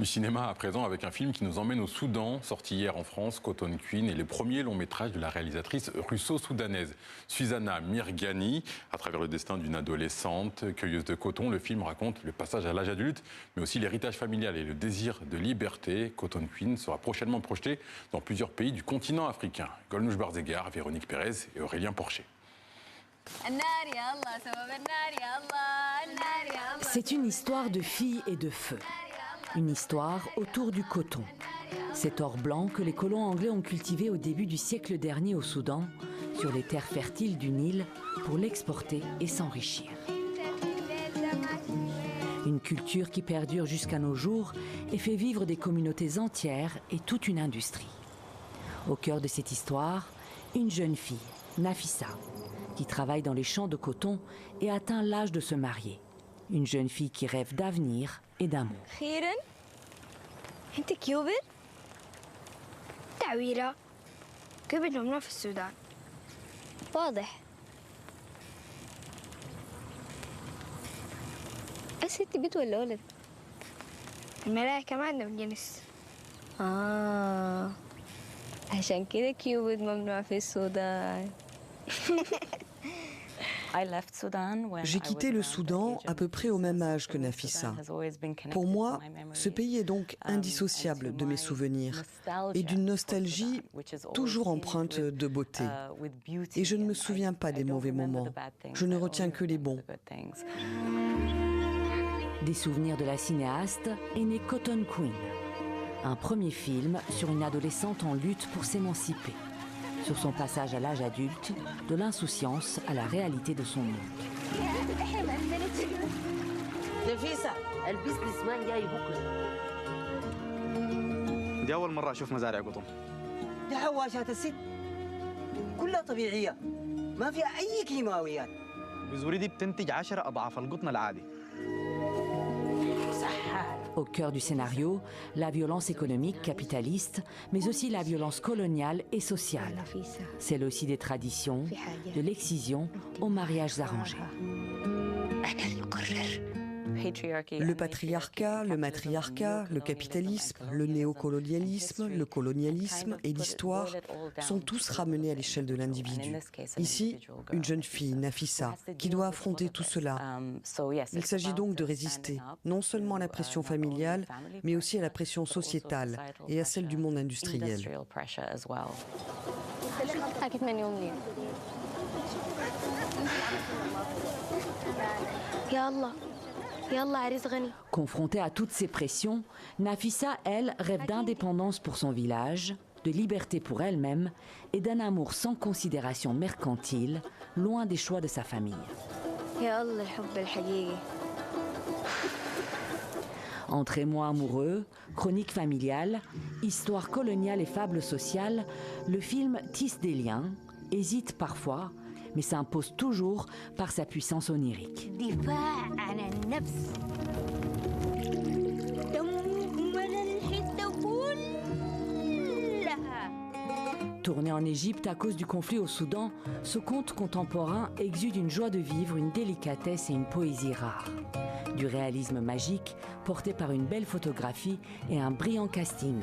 Du cinéma à présent avec un film qui nous emmène au Soudan, sorti hier en France, Cotton Queen, et le premier long métrage de la réalisatrice russo-soudanaise Susanna Mirghani. À travers le destin d'une adolescente cueilleuse de coton, le film raconte le passage à l'âge adulte, mais aussi l'héritage familial et le désir de liberté. Cotton Queen sera prochainement projeté dans plusieurs pays du continent africain. Golnouch Barzegar, Véronique Pérez et Aurélien Porcher. C'est une histoire de filles et de feu. Une histoire autour du coton. Cet or blanc que les colons anglais ont cultivé au début du siècle dernier au Soudan, sur les terres fertiles du Nil, pour l'exporter et s'enrichir. Une culture qui perdure jusqu'à nos jours et fait vivre des communautés entières et toute une industrie. Au cœur de cette histoire, une jeune fille, Nafissa, qui travaille dans les champs de coton et atteint l'âge de se marier. Une jeune fille qui rêve d'avenir et d'amour. أخيراً أنت كيوبر؟ تعويرة كيوبر ممنوع في السودان واضح أنت بنت ولا ولد؟ الملاك ما عندنا بالجنس عشان كده كيوبر ممنوع في السودان J'ai quitté le Soudan à peu près au même âge que Nafissa. Pour moi, ce pays est donc indissociable de mes souvenirs et d'une nostalgie toujours empreinte de beauté. Et je ne me souviens pas des mauvais moments, je ne retiens que les bons. Des souvenirs de la cinéaste est née Cotton Queen, un premier film sur une adolescente en lutte pour s'émanciper. Sur son passage à l'âge adulte, de l'insouciance à la réalité de son monde. دي أول مرة أشوف مزارع قطن. دي حواشات الست كلها طبيعية ما فيها أي كيماويات. البذور دي بتنتج 10 أضعاف القطن العادي. Au cœur du scénario, la violence économique capitaliste, mais aussi la violence coloniale et sociale. Celle aussi des traditions, de l'excision aux mariages arrangés. Le patriarcat, le matriarcat, le capitalisme, le néocolonialisme, le colonialisme et l'histoire sont tous ramenés à l'échelle de l'individu. Ici, une jeune fille, Nafissa, qui doit affronter tout cela. Il s'agit donc de résister, non seulement à la pression familiale, mais aussi à la pression sociétale et à celle du monde industriel. Confrontée à toutes ces pressions, Nafissa, elle, rêve d'indépendance pour son village, de liberté pour elle-même et d'un amour sans considération mercantile, loin des choix de sa famille. Entre émois amoureux, chronique familiale, histoire coloniale et fables sociales, le film tisse des liens, hésite parfois, mais s'impose toujours par sa puissance onirique. Tourné en Égypte à cause du conflit au Soudan, ce conte contemporain exude une joie de vivre, une délicatesse et une poésie rare. Du réalisme magique porté par une belle photographie et un brillant casting.